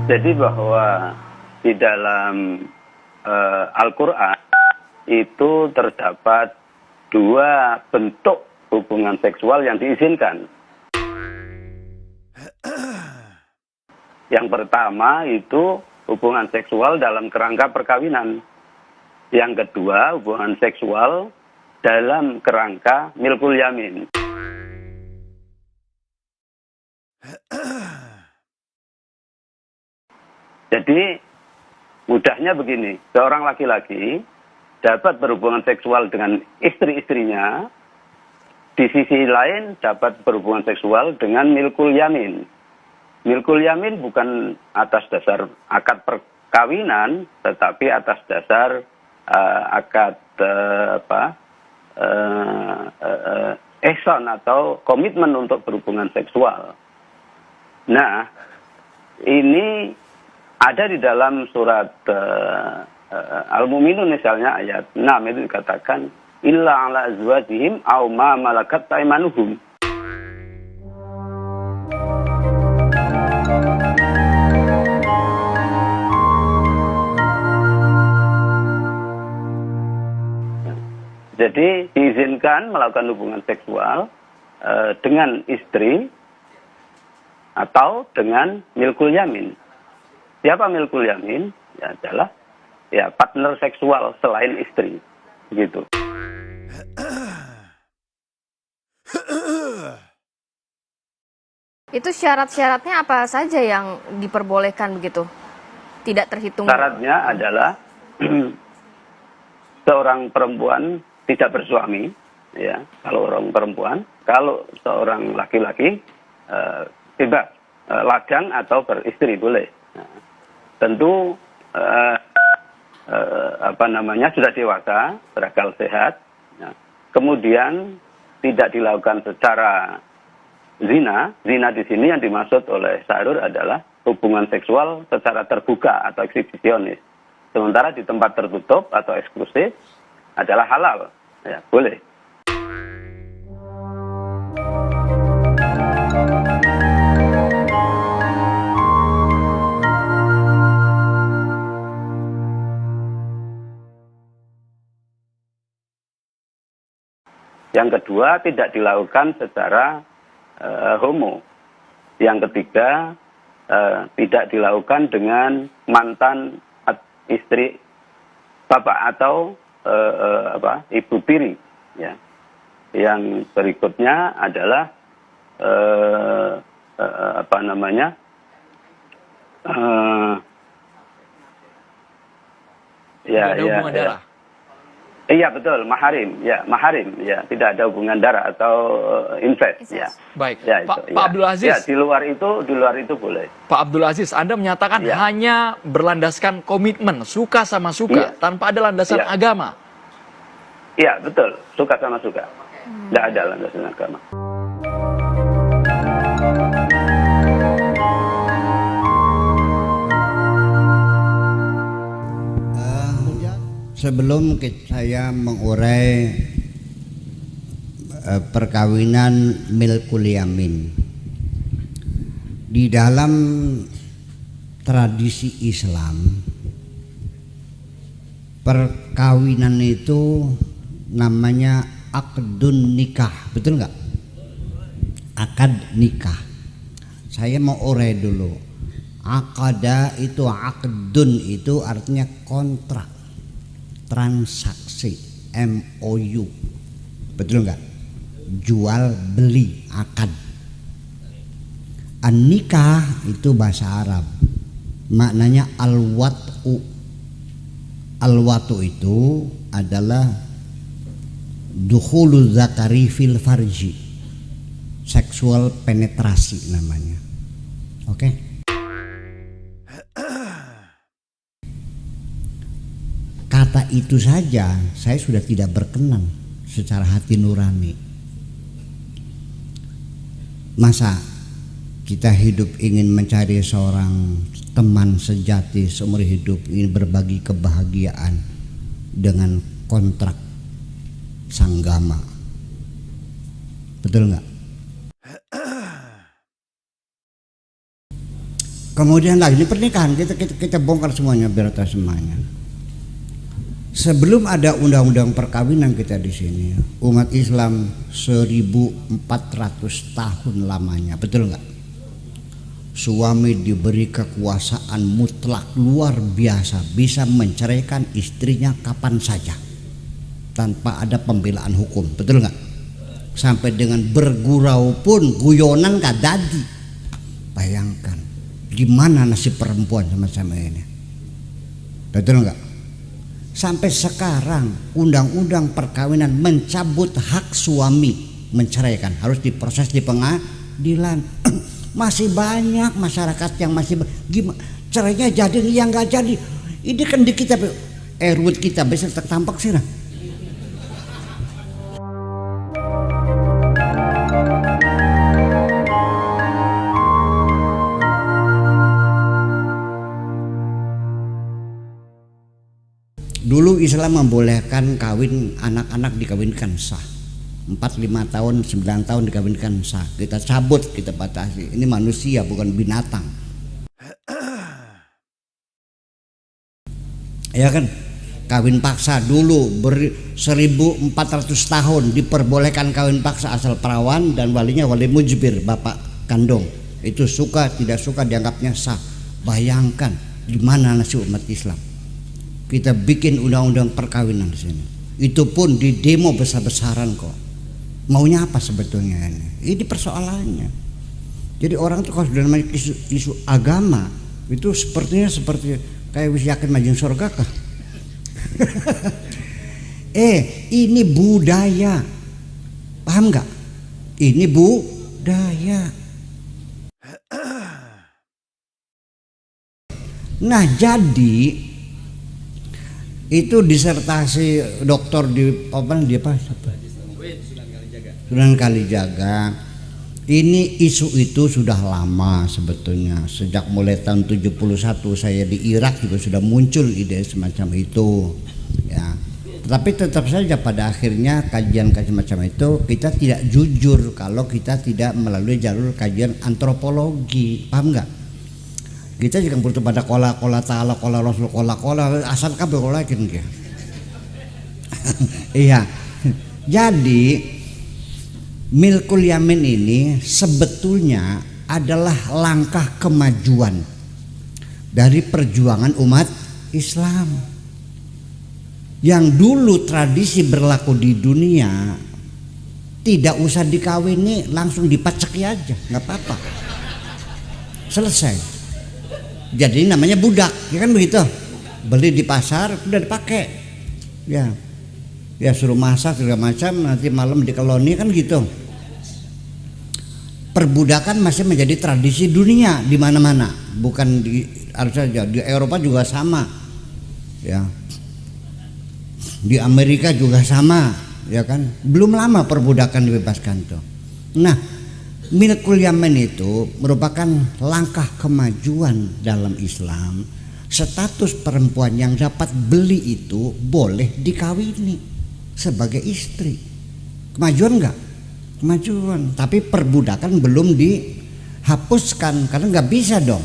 Jadi bahwa di dalam Al-Quran itu terdapat dua bentuk hubungan seksual yang diizinkan. Yang pertama itu hubungan seksual dalam kerangka perkawinan. Yang kedua hubungan seksual dalam kerangka milkul yamin. Jadi mudahnya begini, seorang laki-laki dapat berhubungan seksual dengan istri-istrinya, di sisi lain dapat berhubungan seksual dengan milkul yamin. Milkul yamin bukan atas dasar akad perkawinan, tetapi atas dasar akad ihsan atau komitmen untuk berhubungan seksual. Nah, ini ada di dalam surat Al-Mu'minun misalnya ayat 6 itu dikatakan illa ala azwajihim aw ma malakat aymanuhum. Jadi diizinkan melakukan hubungan seksual dengan istri atau dengan milkul yamin. Siapa milkul yamin? Ya adalah partner seksual selain istri, gitu. Itu syarat-syaratnya apa saja yang diperbolehkan begitu? Tidak terhitung. Syaratnya adalah seorang perempuan tidak bersuami, ya. Kalau orang perempuan, kalau seorang laki-laki bebas, lajang atau beristri boleh. Nah, tentu sudah dewasa, berakal sehat. Nah, kemudian tidak dilakukan secara zina. Zina di sini yang dimaksud oleh Syahrul adalah hubungan seksual secara terbuka atau eksibisionis. Sementara di tempat tertutup atau eksklusif adalah halal, ya boleh. Yang kedua, tidak dilakukan secara homo. Yang ketiga, tidak dilakukan dengan mantan istri bapak atau ibu tiri. Ya. Yang berikutnya adalah hubungan darah. Iya betul, maharim, ya tidak ada hubungan darah atau incest, ya. Baik, ya, Pak ya. Abdul Aziz. Ya, di luar itu boleh. Pak Abdul Aziz, Anda menyatakan hanya berlandaskan komitmen, suka sama suka, tanpa ada landasan agama. Iya betul, suka sama suka, tidak ada landasan agama. Sebelum saya mengurai perkawinan milkul yamin, di dalam tradisi Islam perkawinan itu namanya akdun nikah, betul nggak? Akad nikah. Saya mau urai dulu. Akada itu, akdun itu artinya kontrak, transaksi, MOU, betul nggak? Jual beli, akad. An-nikah itu bahasa Arab, maknanya al-wat'u. Al-wat'u itu adalah dukhulu zakari fil farji, seksual penetrasi namanya. Oke? Kata itu saja saya sudah tidak berkenan secara hati nurani. Masa kita hidup ingin mencari seorang teman sejati seumur hidup, ingin berbagi kebahagiaan dengan kontrak sanggama, betul nggak? Kemudian lagi ini pernikahan kita bongkar semuanya biar tahu semuanya. Sebelum ada undang-undang perkawinan kita di sini, umat Islam 1400 tahun lamanya, betul nggak? Suami diberi kekuasaan mutlak luar biasa, bisa menceraikan istrinya kapan saja tanpa ada pembelaan hukum, betul nggak? Sampai dengan bergurau pun guyonan nggak jadi. Bayangkan gimana nasib perempuan sama-sama ini, betul nggak? Sampai sekarang undang-undang perkawinan mencabut hak suami menceraikan, harus diproses di pengadilan. Masih banyak masyarakat yang masih gimana caranya jadi yang nggak jadi. Ini kan di kita RUU kita bisa tertampak sih nah. Dulu Islam membolehkan kawin anak-anak dikawinkan sah. 4-5 tahun, 9 tahun dikawinkan sah. Kita cabut, kita batasi. Ini manusia bukan binatang. Ya kan? Kawin paksa dulu 1400 tahun diperbolehkan kawin paksa asal perawan dan walinya wali mujbir, bapak kandung. Itu suka tidak suka dianggapnya sah. Bayangkan gimana nasib umat Islam. Kita bikin undang-undang perkawinan di sini. Itu pun di demo besar-besaran kok. Maunya apa sebetulnya ini? Ini persoalannya. Jadi orang tuh kalau sudah namanya isu agama itu sepertinya seperti kayak wis yakin majeng surga kah? Ini budaya. Paham nggak? Ini budaya. Nah jadi itu disertasi doktor di apa? Sunan Kalijaga. Ini isu itu sudah lama sebetulnya. Sejak mulai tahun 71 saya di Irak juga sudah muncul ide semacam itu. Ya. Tetapi tetap saja pada akhirnya kajian-kajian macam itu kita tidak jujur kalau kita tidak melalui jalur kajian antropologi. Paham nggak? Kita juga butuh pada kola ta'ala, kola rasul, kola asal kabeh kola kan ya. Iya. Jadi milkul yamin ini sebetulnya adalah langkah kemajuan dari perjuangan umat Islam. Yang dulu tradisi berlaku di dunia tidak usah dikawini, langsung dipaceki aja, nggak apa-apa. Selesai. Jadi namanya budak, ya kan begitu. Beli di pasar udah dipakai. Ya. Ya suruh masak segala macam, nanti malam dikeloni kan gitu. Perbudakan masih menjadi tradisi dunia di mana-mana, bukan di harus saja di Eropa juga sama. Ya. Di Amerika juga sama, ya kan? Belum lama perbudakan dibebaskan tuh. Nah, milkul yamin itu merupakan langkah kemajuan dalam Islam. Status perempuan yang dapat beli itu boleh dikawini sebagai istri. Kemajuan enggak? Kemajuan. Tapi perbudakan belum dihapuskan karena nggak bisa dong.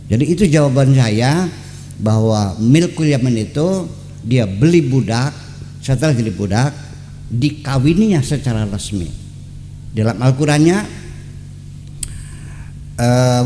Jadi itu jawaban saya bahwa milkul yamin itu dia beli budak, setelah jadi budak dikawininya secara resmi. Dalam Al-Qur'annya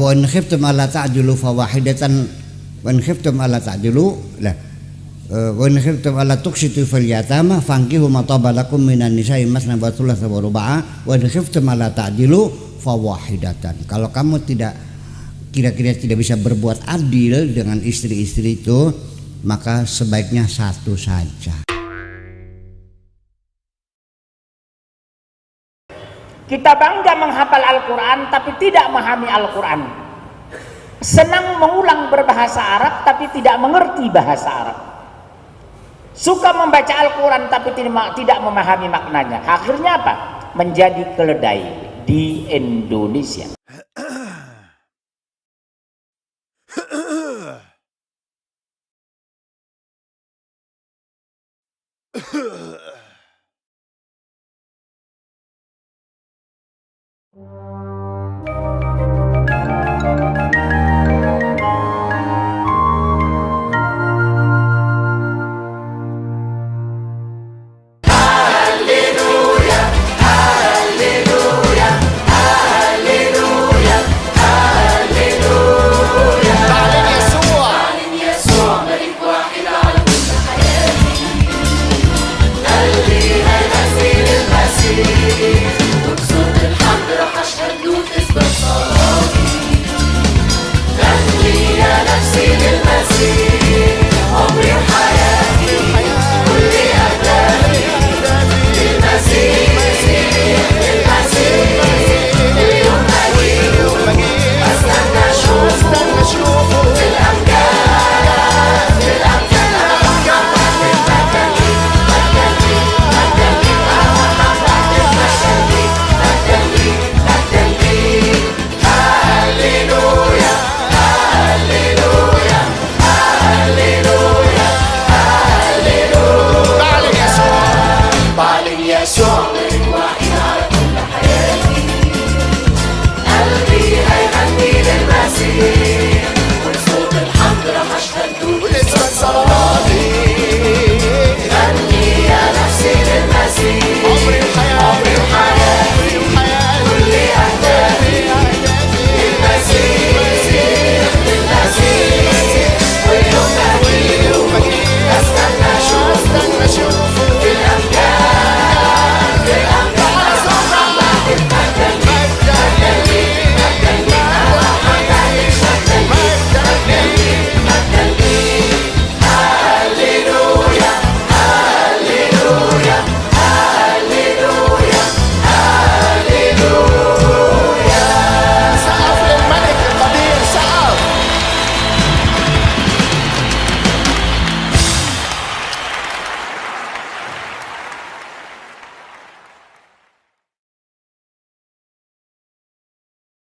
wa in khiftum alla ta'dilu fawahidatan wa in khiftum alla ta'dilu la wa in khiftum alla tuqsitu fil yatama fankihu ma taba lakum minan nisa'i masna wa thulatha wa ruba'a wa in khiftum alla ta'dilu fawahidatan. Kalau kamu tidak kira-kira tidak bisa berbuat adil dengan istri-istri itu, maka sebaiknya satu saja. Kita bangga menghafal Al-Quran tapi tidak memahami Al-Quran. Senang mengulang berbahasa Arab tapi tidak mengerti bahasa Arab. Suka membaca Al-Quran tapi tidak memahami maknanya. Akhirnya apa? Menjadi keledai di Indonesia.